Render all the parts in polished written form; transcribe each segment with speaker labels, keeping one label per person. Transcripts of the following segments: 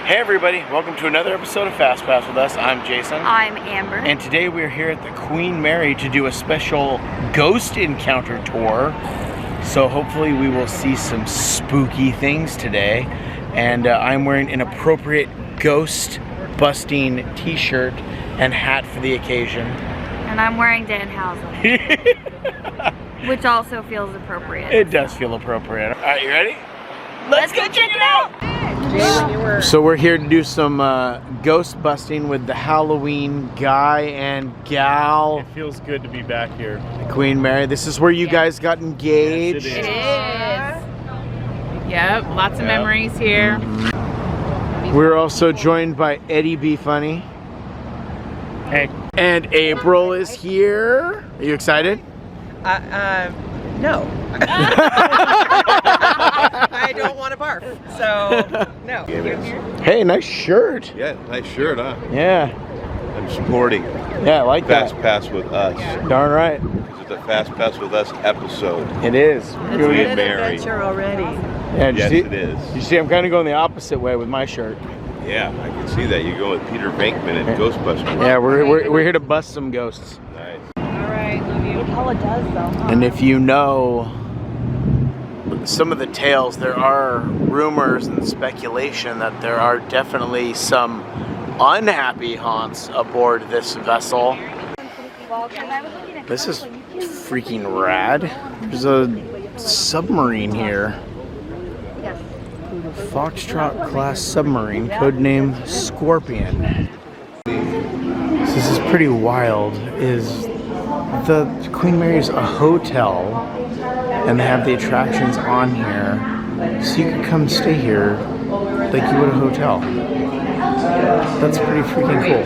Speaker 1: Hey everybody, welcome to another episode of Fastpass with us. I'm Jason.
Speaker 2: I'm Amber.
Speaker 1: And today we're here at the Queen Mary to do a special ghost encounter tour. So hopefully we will see some spooky things today. And I'm wearing an appropriate ghost busting t-shirt and hat for the occasion.
Speaker 2: And I'm wearing Danhausen. Which also feels appropriate.
Speaker 1: It does feel appropriate. Alright, you ready? Let's go check it out! So we're here to do some ghost busting with the Halloween guy and gal.
Speaker 3: It feels good to be back here.
Speaker 1: Queen Mary, this is where you guys got engaged.
Speaker 3: Yes,
Speaker 4: It is. Yep, lots of memories here.
Speaker 1: We're also joined by Eddie B. Funny.
Speaker 3: Hey.
Speaker 1: And April is here. Are you excited?
Speaker 5: No. I don't want to barf, so no.
Speaker 1: Hey, nice shirt.
Speaker 6: Yeah, nice shirt, huh?
Speaker 1: Yeah.
Speaker 6: I'm supporting
Speaker 1: Yeah, I like that.
Speaker 6: Fastpass with us.
Speaker 1: Darn right.
Speaker 6: This is the Fastpass with us episode.
Speaker 1: It is.
Speaker 5: It's
Speaker 6: Queen
Speaker 5: been an
Speaker 6: Mary.
Speaker 5: adventure already.
Speaker 1: Yeah,
Speaker 6: Yes, it is.
Speaker 1: You see, I'm kind of going the opposite way with my shirt.
Speaker 6: Yeah, I can see that. You're going with Peter Venkman and Ghostbusters.
Speaker 1: Yeah, we're here to bust some ghosts.
Speaker 6: Nice.
Speaker 4: Alright, love you.
Speaker 5: Hell, it does though. Huh?
Speaker 1: And if you know some of the tales, there are rumors and speculation that there are definitely some unhappy haunts aboard this vessel. This is freaking rad. There's a submarine here. Foxtrot class submarine, codename Scorpion. This is pretty wild. The Queen Mary's a hotel, and they have the attractions on here, so you can come stay here like you would a hotel. That's pretty freaking cool.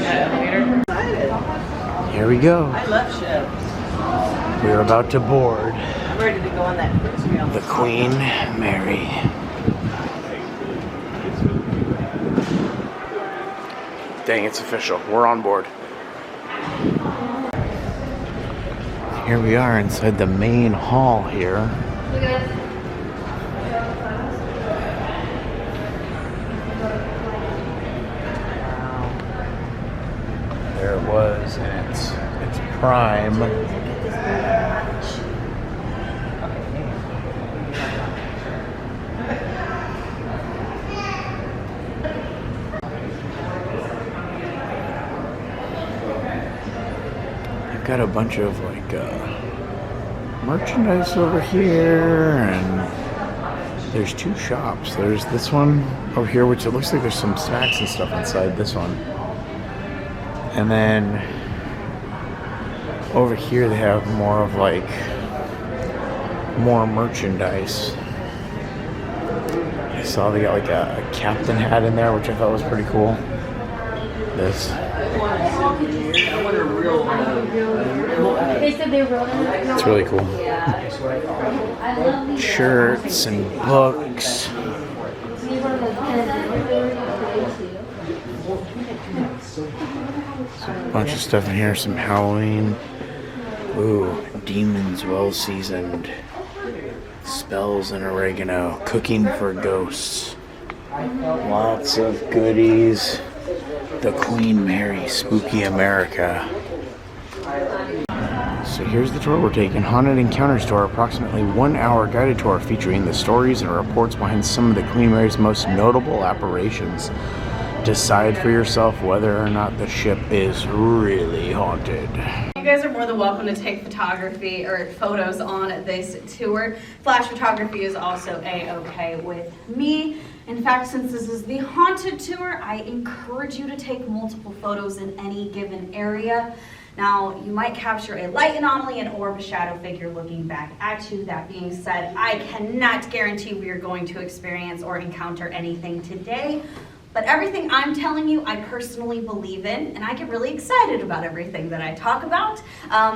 Speaker 1: Here we go.
Speaker 5: I love ships.
Speaker 1: We're about to board
Speaker 5: I'm ready to go on that cruise wheel.
Speaker 1: the Queen Mary. Dang, it's official. We're on board. Here we are inside the main hall here. There it was in its prime. Got a bunch of like merchandise over here, and there's two shops. There's this one over here, which it looks like there's some snacks and stuff inside this one, and then over here they have more of like more merchandise. I saw they got like a captain hat in there, which I thought was pretty cool. This. It's really cool. Shirts and books. A bunch of stuff in here, some Halloween. Ooh, demons well seasoned. Spells and oregano. Cooking for ghosts. Lots of goodies. The Queen Mary, Spooky America. So here's the tour we're taking. Haunted Encounters Tour, approximately 1 hour guided tour featuring the stories and reports behind some of the Queen Mary's most notable apparitions. Decide for yourself whether or not the ship is really haunted.
Speaker 7: You guys are more than welcome to take photography or photos on this tour. Flash photography is also a-okay with me. In fact, since this is the haunted tour, I encourage you to take multiple photos in any given area. Now, you might capture a light anomaly, an orb, a shadow figure looking back at you. That being said, I cannot guarantee we are going to experience or encounter anything today. But everything I'm telling you, I personally believe in, and I get really excited about everything that I talk about.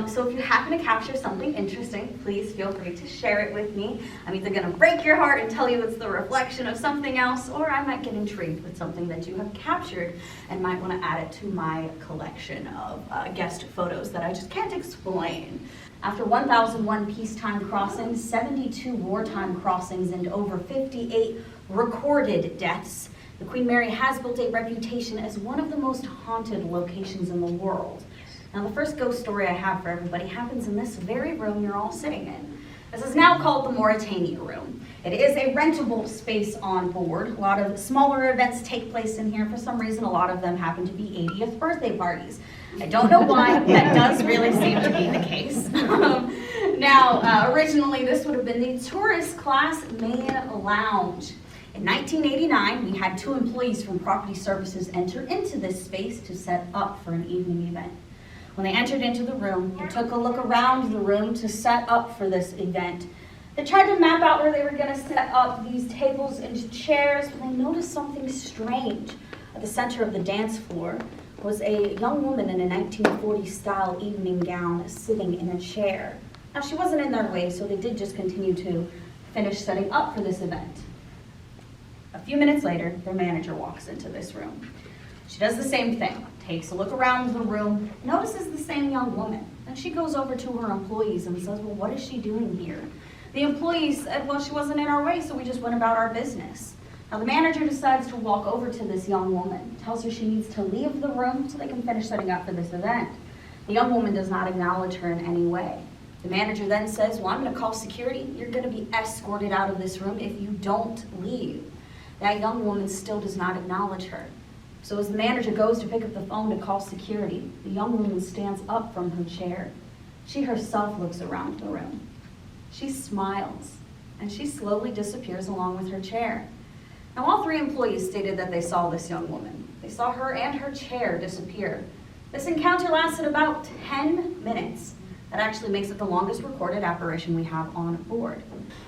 Speaker 7: So if you happen to capture something interesting, please feel free to share it with me. I'm either gonna break your heart and tell you it's the reflection of something else, or I might get intrigued with something that you have captured and might wanna add it to my collection of guest photos that I just can't explain. After 1,001 peacetime crossings, 72 wartime crossings, and over 58 recorded deaths, The Queen Mary has built a reputation as one of the most haunted locations in the world. Now, the first ghost story I have for everybody happens in this very room you're all sitting in. This is now called the Morania room. It is a rentable space on board. A lot of smaller events take place in here. For some reason, a lot of them happen to be 80th birthday parties. I don't know why, but that does really seem to be the case. Now, originally, this would have been the tourist class main lounge. In 1989, we had 2 employees from Property Services enter into this space to set up for an evening event. When they entered into the room, they took a look around the room to set up for this event. They tried to map out where they were going to set up these tables and chairs, but they noticed something strange. At the center of the dance floor was a young woman in a 1940s style evening gown sitting in a chair. Now, she wasn't in their way, so they did just continue to finish setting up for this event. A few minutes later, their manager walks into this room. She does the same thing, takes a look around the room, notices the same young woman. Then she goes over to her employees and says, well, what is she doing here? The employees said, well, she wasn't in our way, so we just went about our business. Now, the manager decides to walk over to this young woman, tells her she needs to leave the room so they can finish setting up for this event. The young woman does not acknowledge her in any way. The manager then says, well, I'm going to call security. You're going to be escorted out of this room if you don't leave. That young woman still does not acknowledge her. So as the manager goes to pick up the phone to call security, the young woman stands up from her chair. She herself looks around the room. She smiles, and she slowly disappears along with her chair. Now, all 3 employees stated that they saw this young woman. They saw her and her chair disappear. This encounter lasted about 10 minutes. That actually makes it the longest recorded apparition we have on board.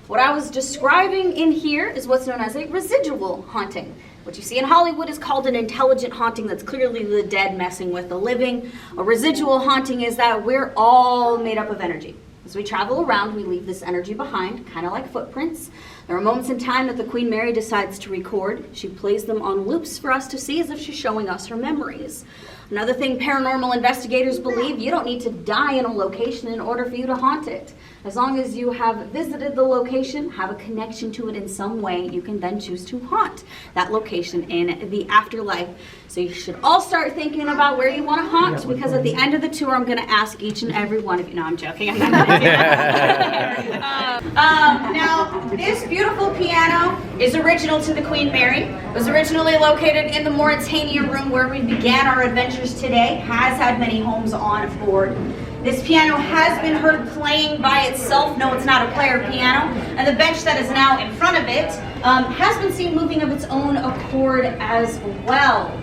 Speaker 7: What I was describing in here is what's known as a residual haunting. What you see in Hollywood is called an intelligent haunting. That's clearly the dead messing with the living. A residual haunting is that we're all made up of energy. As we travel around, we leave this energy behind, kind of like footprints. There are moments in time that the Queen Mary decides to record. She plays them on loops for us to see as if she's showing us her memories. Another thing paranormal investigators believe, you don't need to die in a location in order for you to haunt it. As long as you have visited the location, have a connection to it in some way, you can then choose to haunt that location in the afterlife. So you should all start thinking about where you want to haunt, because at the end of the tour, I'm going to ask each and every one of you. No, I'm joking. I'm not going to do that. Now, this beautiful piano is original to the Queen Mary. It was originally located in the Morania room where we began our adventures today. Has had many homes on board. This piano has been heard playing by itself. No, it's not a player piano. And the bench that is now in front of it has been seen moving of its own accord as well.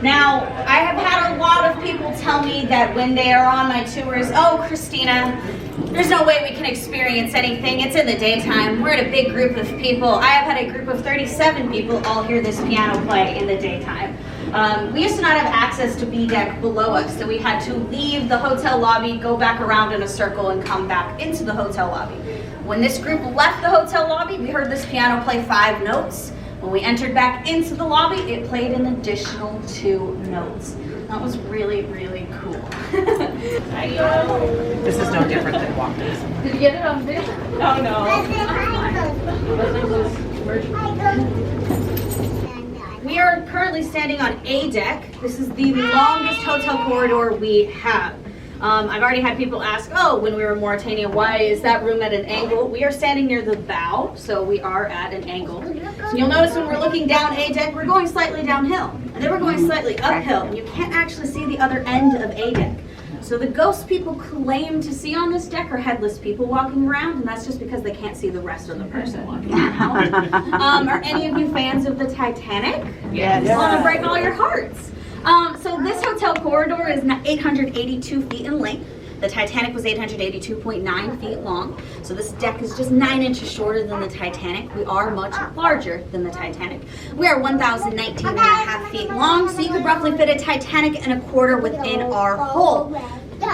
Speaker 7: Now, I have had a lot of people tell me that when they are on my tours, oh, Christina, there's no way we can experience anything. It's in the daytime. We're in a big group of people. I have had a group of 37 people all hear this piano play in the daytime. We used to not have access to B deck below us, so we had to leave the hotel lobby, go back around in a circle, and come back into the hotel lobby. When this group left the hotel lobby, we heard this piano play 5 notes. When we entered back into the lobby, it played an additional 2 notes. That was really, really cool.
Speaker 5: This is no different than walking.
Speaker 7: Did you get it on video?
Speaker 5: Oh no.
Speaker 7: We are currently standing on A deck. This is the longest hotel corridor we have. I've already had people ask, oh, when we were in Mauritania, why is that room at an angle? We are standing near the bow, so we are at an angle. So you'll notice when we're looking down A deck, we're going slightly downhill. And then we're going slightly uphill, and you can't actually see the other end of A deck. So the ghost people claim to see on this deck are headless people walking around, and that's just because they can't see the rest of the person walking around. Are any of you fans of the Titanic?
Speaker 5: Yes.
Speaker 7: I want to break all your hearts. So this hotel corridor is 882 feet in length. The Titanic was 882.9 feet long. So this deck is just 9 inches shorter than the Titanic. We are much larger than the Titanic. We are 1,019 and a half feet long, so you could roughly fit a Titanic and a quarter within our hull.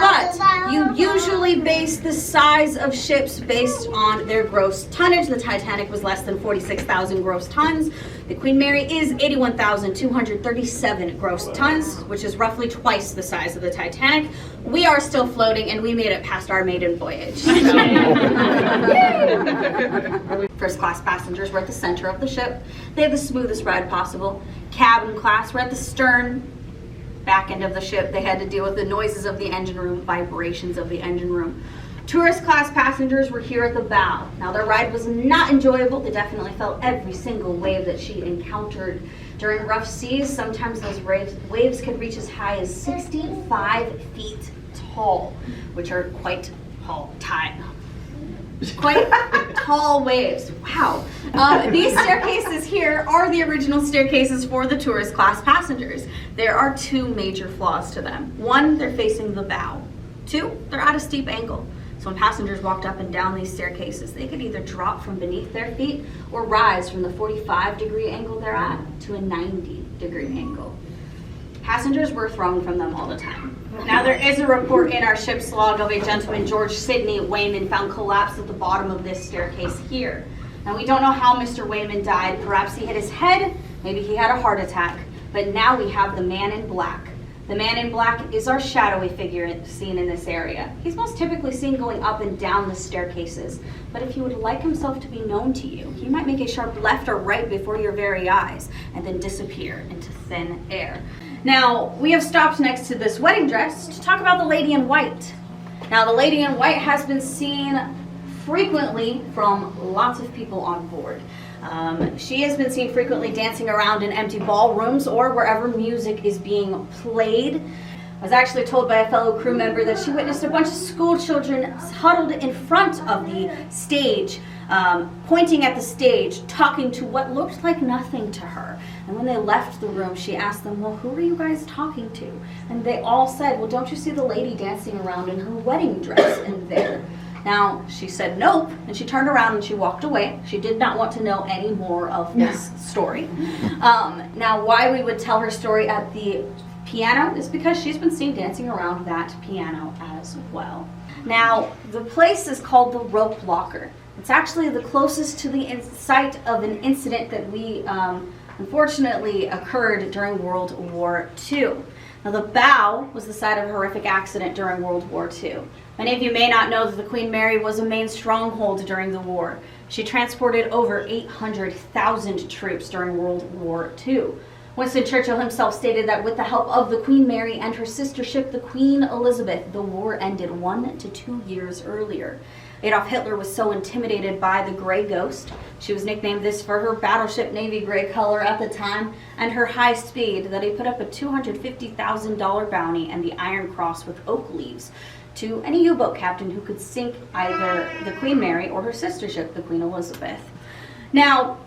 Speaker 7: But you usually base the size of ships based on their gross tonnage. The Titanic was less than 46,000 gross tons. The Queen Mary is 81,237 gross tons, which is roughly twice the size of the Titanic. We are still floating, and we made it past our maiden voyage. So. First class passengers were at the center of the ship. They had the smoothest ride possible. Cabin class were at the stern, back end of the ship. They had to deal with the noises of the engine room, vibrations of the engine room. Tourist class passengers were here at the bow. Now their ride was not enjoyable. They definitely felt every single wave that she encountered. During rough seas, sometimes those waves could reach as high as 65 feet tall, which are quite tall waves. Wow. These staircases here are the original staircases for the tourist class passengers. There are two major flaws to them. One, they're facing the bow. Two, they're at a steep angle. So when passengers walked up and down these staircases, they could either drop from beneath their feet or rise from the 45-degree angle they're at to a 90-degree angle. Passengers were thrown from them all the time. Now there is a report in our ship's log of a gentleman, George Sidney Wayman, found collapsed at the bottom of this staircase here. Now we don't know how Mr. Wayman died. Perhaps he hit his head, maybe he had a heart attack. But now we have the man in black. The man in black is our shadowy figure seen in this area. He's most typically seen going up and down the staircases. But if he would like himself to be known to you, he might make a sharp left or right before your very eyes and then disappear into thin air. Now, we have stopped next to this wedding dress to talk about the lady in white. Now, the lady in white has been seen frequently from lots of people on board. She has been seen frequently dancing around in empty ballrooms or wherever music is being played. I was actually told by a fellow crew member that she witnessed a bunch of school children huddled in front of the stage, pointing at the stage, talking to what looked like nothing to her. And when they left the room, she asked them, well, who are you guys talking to? And they all said, well, don't you see the lady dancing around in her wedding dress in there? Now, she said nope, and she turned around and she walked away. She did not want to know any more of this story. Now, why we would tell her story at the piano is because she's been seen dancing around that piano as well. Now, the place is called the Rope Locker. It's actually the closest to the site of an incident that we unfortunately occurred during World War II. Now, the bow was the site of a horrific accident during World War II. Many of you may not know that the Queen Mary was a main stronghold during the war. She transported over 800,000 troops during World War II. Winston Churchill himself stated that with the help of the Queen Mary and her sister ship, the Queen Elizabeth, the war ended 1 to 2 years earlier. Adolf Hitler was so intimidated by the Gray Ghost, she was nicknamed this for her battleship navy gray color at the time, and her high speed, that he put up a $250,000 bounty and the Iron Cross with oak leaves to any U-boat captain who could sink either the Queen Mary or her sister ship, the Queen Elizabeth. Now,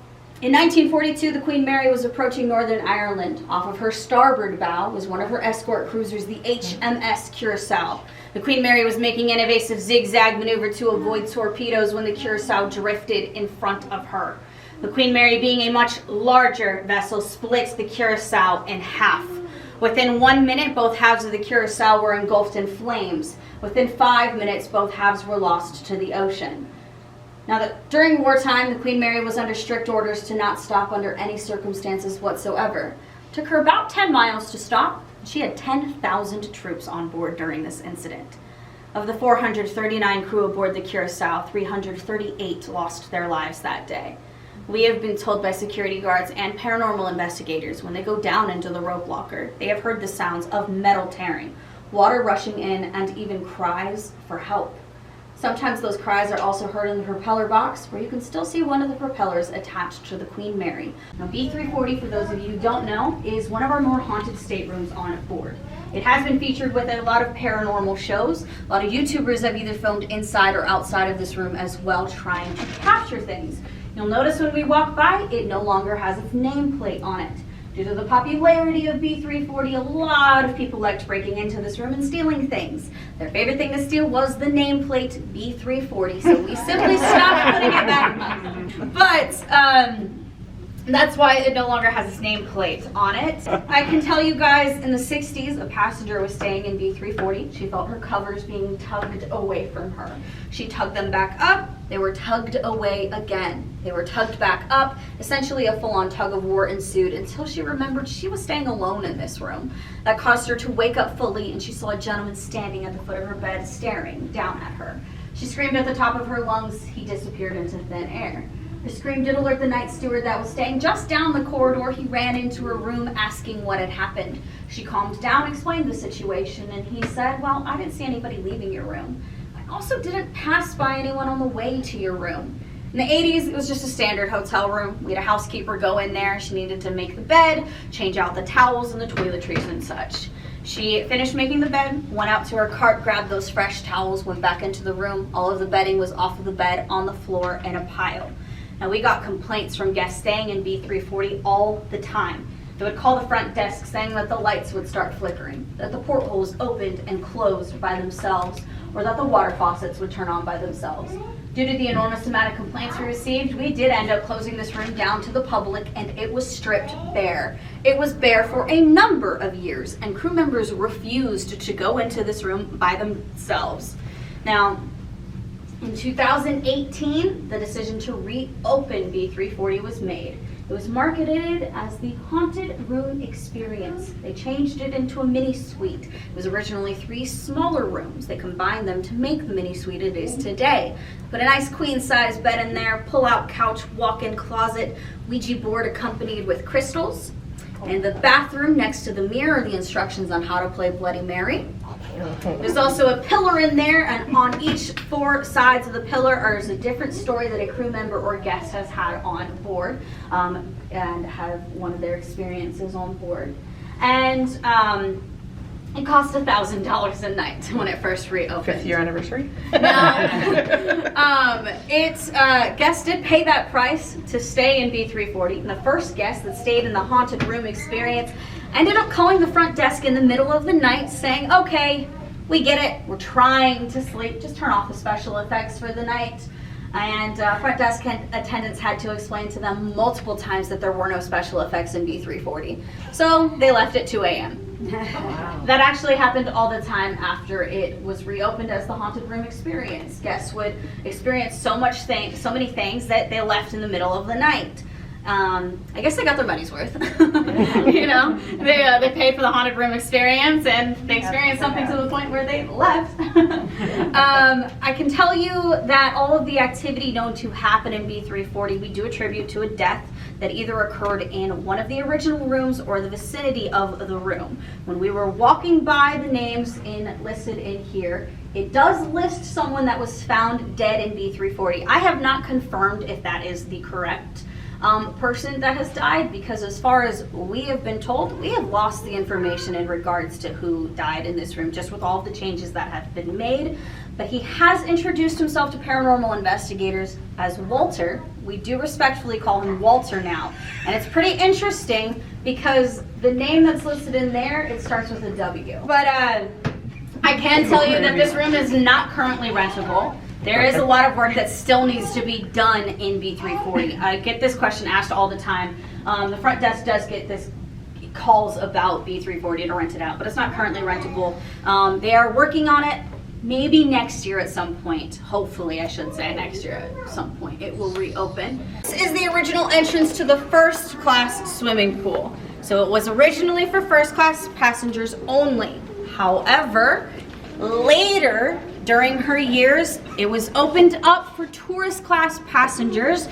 Speaker 7: in 1942, the Queen Mary was approaching Northern Ireland. Off of her starboard bow was one of her escort cruisers, the HMS Curaçao. The Queen Mary was making an evasive zigzag maneuver to avoid torpedoes when the Curaçao drifted in front of her. The Queen Mary, being a much larger vessel, split the Curaçao in half. Within 1 minute, both halves of the Curaçao were engulfed in flames. Within 5 minutes, both halves were lost to the ocean. Now, during wartime, the Queen Mary was under strict orders to not stop under any circumstances whatsoever. It took her about 10 miles to stop. She had 10,000 troops on board during this incident. Of the 439 crew aboard the Curaçao, 338 lost their lives that day. We have been told by security guards and paranormal investigators when they go down into the rope locker, they have heard the sounds of metal tearing, water rushing in, and even cries for help. Sometimes those cries are also heard in the propeller box, where you can still see one of the propellers attached to the Queen Mary. Now, B340, for those of you who don't know, is one of our more haunted staterooms on board. It has been featured with a lot of paranormal shows. A lot of YouTubers have either filmed inside or outside of this room as well, trying to capture things. You'll notice when we walk by, it no longer has its nameplate on it. Due to the popularity of B340, a lot of people liked breaking into this room and stealing things. Their favorite thing to steal was the nameplate B340, so we simply stopped putting it back. But That's why it no longer has its nameplate on it. I can tell you guys, in the 60s, a passenger was staying in B340. She felt her covers being tugged away from her. She tugged them back up. They were tugged away again. They were tugged back up. Essentially, a full-on tug of war ensued until she remembered she was staying alone in this room. That caused her to wake up fully, and she saw a gentleman standing at the foot of her bed, staring down at her. She screamed at the top of her lungs. He disappeared into thin air. The scream did alert the night steward that was staying just down the corridor. He ran into her room asking what had happened. She calmed down, explained the situation, and he said, well, I didn't see anybody leaving your room. I also didn't pass by anyone on the way to your room. In the 80s, it was just a standard hotel room. We had a housekeeper go in there. She needed to make the bed, change out the towels and the toiletries and such. She finished making the bed, went out to her cart, grabbed those fresh towels, went back into the room. All of the bedding was off of the bed, on the floor, in a pile. Now, we got complaints from guests staying in B340 all the time. They would call the front desk saying that the lights would start flickering, that the portholes opened and closed by themselves, or that the water faucets would turn on by themselves. Due to the enormous amount of complaints we received, we did end up closing this room down to the public, and it was stripped bare. It was bare for a number of years, and crew members refused to go into this room by themselves. Now, in 2018, the decision to reopen B340 was made. It was marketed as the Haunted Room Experience. They changed it into a mini suite. It was originally 3 smaller rooms. They combined them to make the mini suite it is today. Put a nice queen-size bed in there, pull-out couch, walk-in closet, Ouija board accompanied with crystals. In the bathroom next to the mirror, the instructions on how to play Bloody Mary. There's also a pillar in there, and on each 4 sides of the pillar is a different story that a crew member or guest has had on board and have one of their experiences on board. And it cost $1,000 a night when it first reopened.
Speaker 5: 5th year anniversary?
Speaker 7: Guests did pay that price to stay in B340. And the first guest that stayed in the Haunted Room Experience ended up calling the front desk in the middle of the night saying, okay, we get it, we're trying to sleep, just turn off the special effects for the night. And front desk attendants had to explain to them multiple times that there were no special effects in B340. So they left at 2 a.m. Wow. That actually happened all the time after it was reopened as the Haunted Room Experience. Guests would experience so many things that they left in the middle of the night. I guess they got their money's worth. You know, they paid for the Haunted Room Experience, and they experienced something to the point where they left. I can tell you that all of the activity known to happen in B340, we do attribute to a death that either occurred in one of the original rooms or the vicinity of the room. When we were walking by the names listed in here, it does list someone that was found dead in B340. I have not confirmed if that is the correct person that has died, because as far as we have been told, we have lost the information in regards to who died in this room, just with all of the changes that have been made. But he has introduced himself to paranormal investigators as Walter. We do respectfully call him Walter now. And it's pretty interesting because the name that's listed in there, it starts with a W. But I can tell you that this room is not currently rentable. There is a lot of work that still needs to be done in B340. I get this question asked all the time. The front desk does get this calls about B340 to rent it out, but it's not currently rentable. They are working on it. Maybe next year at some point, hopefully I should say next year at some point, it will reopen. This is the original entrance to the first class swimming pool. So it was originally for first class passengers only. However, later, during her years, it was opened up for tourist class passengers.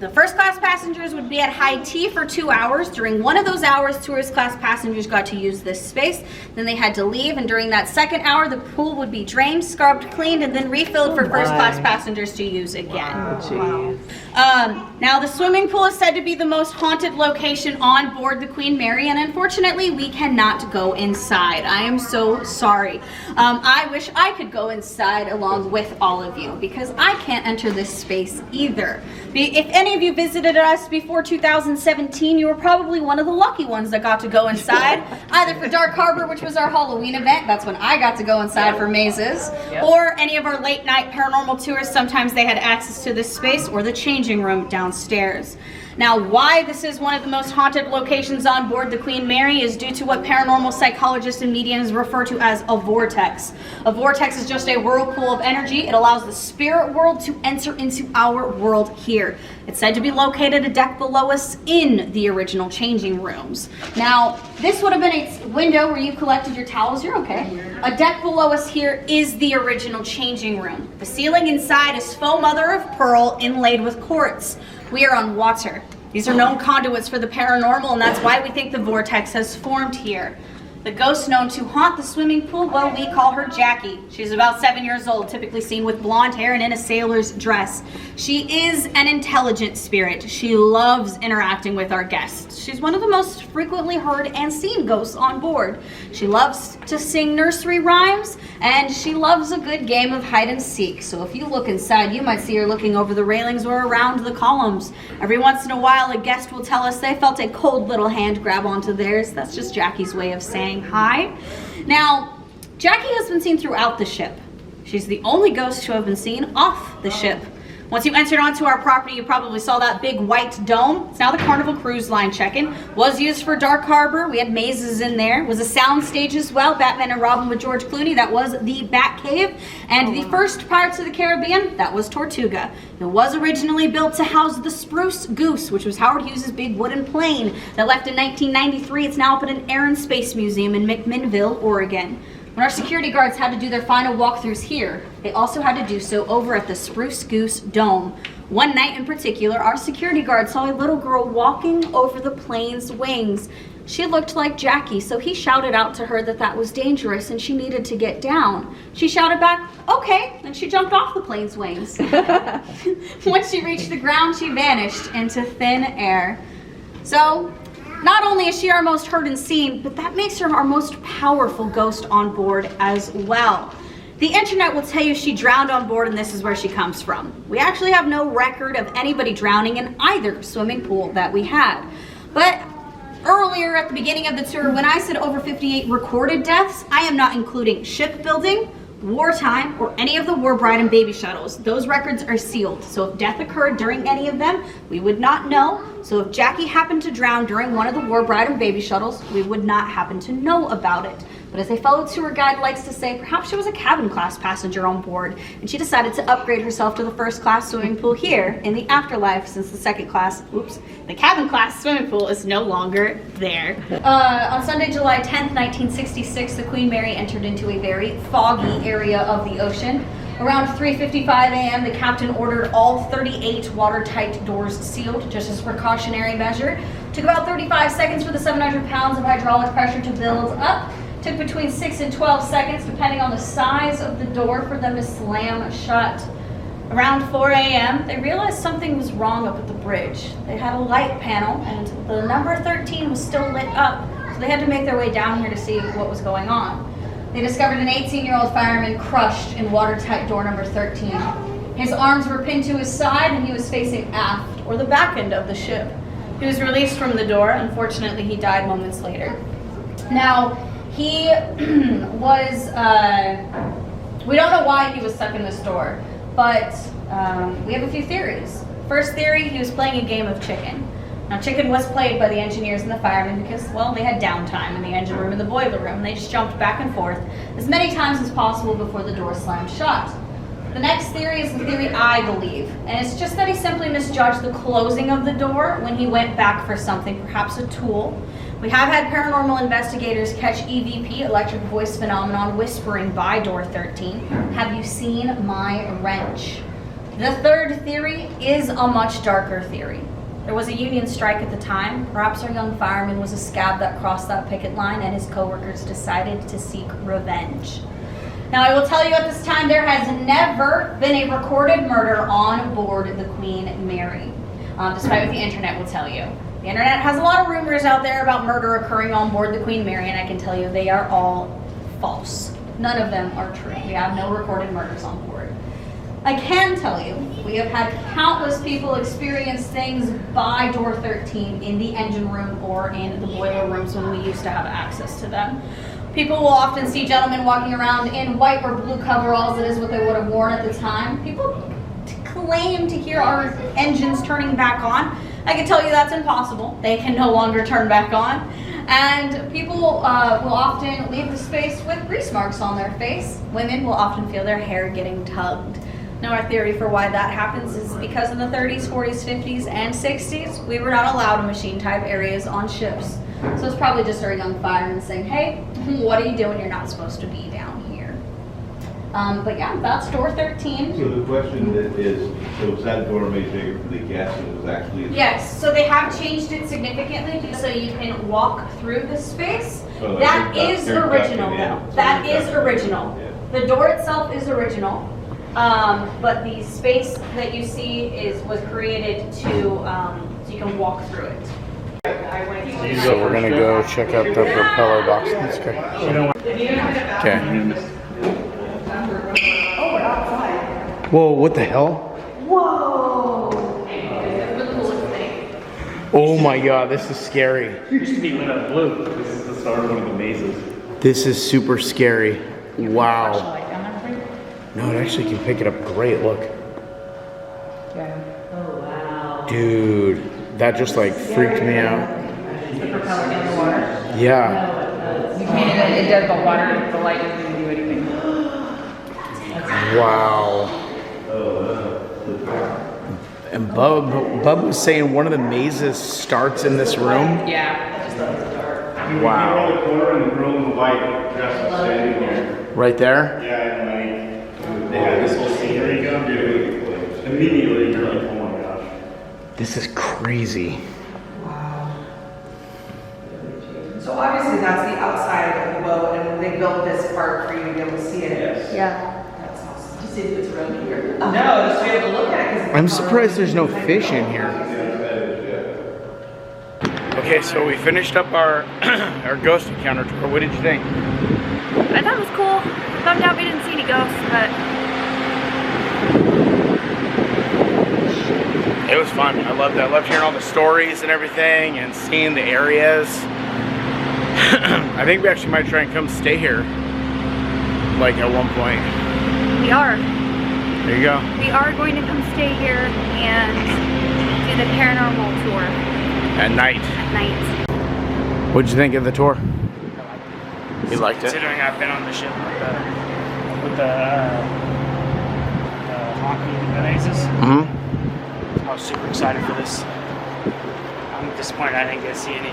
Speaker 7: The first class passengers would be at high tea for 2 hours. During one of those hours, tourist class passengers got to use this space. Then they had to leave, and during that second hour, the pool would be drained, scrubbed, cleaned, and then refilled for first class passengers to use again. Wow. Now, the swimming pool is said to be the most haunted location on board the Queen Mary, and unfortunately, we cannot go inside. I am so sorry. I wish I could go inside along with all of you, because I can't enter this space either. If any of you visited us before 2017, you were probably one of the lucky ones that got to go inside, either for Dark Harbor, which was our Halloween event. That's when I got to go inside for mazes. Or any of our late night paranormal tours. Sometimes they had access to this space or the changing room downstairs. Now, why this is one of the most haunted locations on board the Queen Mary is due to what paranormal psychologists and mediums refer to as a vortex. A vortex is just a whirlpool of energy. It allows the spirit world to enter into our world here. It's said to be located a deck below us in the original changing rooms. Now, this would have been a window where you collected your towels. You're okay. A deck below us here is the original changing room. The ceiling inside is faux mother of pearl inlaid with quartz. We are on water. These are known conduits for the paranormal, and that's why we think the vortex has formed here. The ghost known to haunt the swimming pool, well, we call her Jackie. She's about 7 years old, typically seen with blonde hair and in a sailor's dress. She is an intelligent spirit. She loves interacting with our guests. She's one of the most frequently heard and seen ghosts on board. She loves to sing nursery rhymes, and she loves a good game of hide and seek. So if you look inside, you might see her looking over the railings or around the columns. Every once in a while, a guest will tell us they felt a cold little hand grab onto theirs. That's just Jackie's way of saying hi. Now, Jackie has been seen throughout the ship. She's the only ghost to have been seen off the ship. Once you entered onto our property, you probably saw that big white dome. It's now the Carnival Cruise Line check-in. Was used for Dark Harbor. We had mazes in there. Was a sound stage as well. Batman and Robin with George Clooney. That was the Batcave. And the first Pirates of the Caribbean, that was Tortuga. It was originally built to house the Spruce Goose, which was Howard Hughes' big wooden plane that left in 1993. It's now up at an Air and Space Museum in McMinnville, Oregon. When our security guards had to do their final walkthroughs here, they also had to do so over at the Spruce Goose Dome. One night in particular, our security guard saw a little girl walking over the plane's wings. She looked like Jackie, so he shouted out to her that that was dangerous and she needed to get down. She shouted back, okay, and she jumped off the plane's wings. Once she reached the ground, she vanished into thin air. So, not only is she our most heard and seen, but that makes her our most powerful ghost on board as well. The internet will tell you she drowned on board and this is where she comes from. We actually have no record of anybody drowning in either swimming pool that we had. But earlier at the beginning of the tour, when I said over 58 recorded deaths, I am not including shipbuilding, wartime, or any of the war bride and baby shuttles. Those records are sealed. So if death occurred during any of them, we would not know. So if Jackie happened to drown during one of the war bride and baby shuttles, we would not happen to know about it. But as a fellow tour guide likes to say, perhaps she was a cabin class passenger on board and she decided to upgrade herself to the first class swimming pool here in the afterlife, since the second class, the cabin class swimming pool is no longer there. On Sunday, July 10th, 1966, the Queen Mary entered into a very foggy area of the ocean. Around 3:55 a.m., the captain ordered all 38 watertight doors sealed, just as a precautionary measure. Took about 35 seconds for the 700 pounds of hydraulic pressure to build up. Took between 6 and 12 seconds, depending on the size of the door, for them to slam shut. Around 4 a.m., they realized something was wrong up at the bridge. They had a light panel, and the number 13 was still lit up, so they had to make their way down here to see what was going on. They discovered an 18-year-old fireman crushed in watertight door number 13. His arms were pinned to his side, and he was facing aft, or the back end of the ship. He was released from the door. Unfortunately, he died moments later. Now, he was, we don't know why he was stuck in this door, but we have a few theories. First theory, he was playing a game of chicken. Now, chicken was played by the engineers and the firemen because, well, they had downtime in the engine room and the boiler room. They just jumped back and forth as many times as possible before the door slammed shut. The next theory is the theory I believe, and it's just that he simply misjudged the closing of the door when he went back for something, perhaps a tool. We have had paranormal investigators catch EVP, electric voice phenomenon, whispering by door 13. Have you seen my wrench? The third theory is a much darker theory. There was a union strike at the time. Perhaps our young fireman was a scab that crossed that picket line and his coworkers decided to seek revenge. Now, I will tell you at this time, there has never been a recorded murder on board the Queen Mary, despite what the internet will tell you. The internet has a lot of rumors out there about murder occurring on board the Queen Mary, and I can tell you they are all false. None of them are true. We have no recorded murders on board. I can tell you, we have had countless people experience things by door 13 in the engine room or in the boiler rooms when we used to have access to them. People will often see gentlemen walking around in white or blue coveralls. That is what they would have worn at the time. People claim to hear our engines turning back on. I can tell you that's impossible. They can no longer turn back on. And people will often leave the space with grease marks on their face. Women will often feel their hair getting tugged. Now, our theory for why that happens is because in the 30s, 40s, 50s, and 60s, we were not allowed machine type areas on ships. So it's probably just our young firemen saying, hey, what are you doing? You're not supposed to be down here. But yeah, that's door 13.
Speaker 6: So the question is, so is that door made bigger for the guests and it was actually?
Speaker 7: Yes, so they have changed it significantly so you can walk through the space.
Speaker 6: So
Speaker 7: That is original though. That is original. The door itself is original. But the space that you see was created to so you can walk through it.
Speaker 1: So we're gonna go check out the propeller box. Let's go. Okay. Whoa, what the hell?
Speaker 7: Whoa!
Speaker 1: Oh my god, this is scary.
Speaker 3: It used to be lit up blue. This is the start of one of the mazes.
Speaker 1: This is super scary. Wow. No, it actually can pick it up great, look.
Speaker 4: Yeah.
Speaker 7: Oh wow.
Speaker 1: Dude, that just like freaked me out.
Speaker 4: The propeller in the water.
Speaker 1: Yeah.
Speaker 4: You can't, it does the water, the light doesn't do anything.
Speaker 1: Wow. And Bub was saying one of the mazes starts in this room.
Speaker 4: Yeah.
Speaker 1: Wow.
Speaker 3: You roll the corner and the girl in the white dress is standing here.
Speaker 1: Right there?
Speaker 3: Yeah, and like, they had this whole scenery going, dude. Immediately, you're like, oh my gosh.
Speaker 1: This is crazy.
Speaker 5: So obviously that's the outside of the boat, and they built this part for you to be able to see it.
Speaker 7: Yeah.
Speaker 5: That's awesome. To see if it's around here. No, just to be able to look at it. 'Cause
Speaker 1: I'm surprised there's no fish in here. Okay, so we finished up our our ghost encounter tour. What did you think?
Speaker 2: I thought it was cool. Bummed out we didn't see any ghosts, but
Speaker 1: It was fun. I loved it. I loved hearing all the stories and everything and seeing the areas. I think we actually might try and come stay here, like at one point.
Speaker 2: we are.
Speaker 1: There you go.
Speaker 2: We are going to come stay here and do the paranormal tour
Speaker 1: At night.
Speaker 2: at night.
Speaker 1: What'd you think of the tour? You liked it?
Speaker 8: Considering I've been on the ship with the honky mazes,
Speaker 1: Mm-hmm.
Speaker 8: I was super excited for this. I'm disappointed I didn't get to see any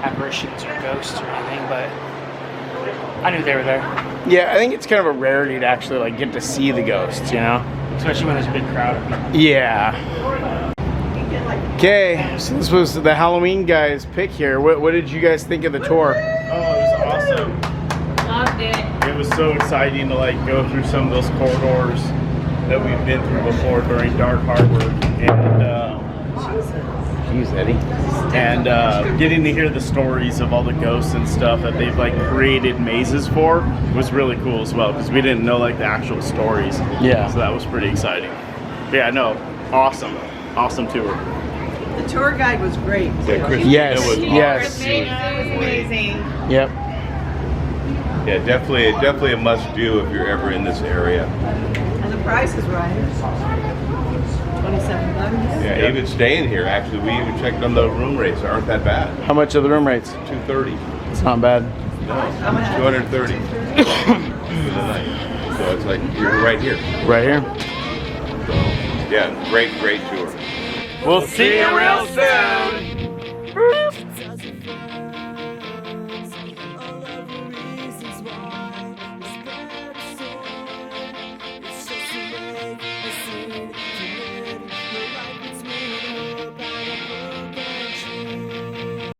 Speaker 8: apparitions or ghosts or anything, but I knew they were there,
Speaker 1: Yeah, I think it's kind of a rarity to actually like get to see the ghosts, you know?
Speaker 8: especially when there's a big crowd of people.
Speaker 1: Yeah. Okay, so this was the Halloween guys' pick here. What did you guys think of the tour?
Speaker 3: Oh, it was awesome.
Speaker 4: Loved it.
Speaker 3: It was so exciting to like go through some of those corridors that we've been through before during Dark Harbor, and
Speaker 1: Jeez, Eddie.
Speaker 3: and getting to hear the stories of all the ghosts and stuff that they've like created mazes for was really cool as well, because we didn't know like the actual stories.
Speaker 1: Yeah.
Speaker 3: So that was pretty exciting. But yeah, no, awesome tour.
Speaker 5: The tour guide was great.
Speaker 6: Yeah, Chris,
Speaker 1: Yes,
Speaker 6: it was
Speaker 1: yes.
Speaker 4: It was amazing.
Speaker 1: Yep.
Speaker 6: Yeah, definitely a must do if you're ever in this area.
Speaker 5: And the price is right. $27.
Speaker 6: Yeah, even staying here, actually, we even checked on the room rates. They aren't that bad.
Speaker 1: How much are the room rates?
Speaker 6: $230.
Speaker 1: It's not bad.
Speaker 6: No, $230 for the night. So it's like you're right here.
Speaker 1: Right here.
Speaker 6: So yeah, great tour.
Speaker 1: We'll see you real soon.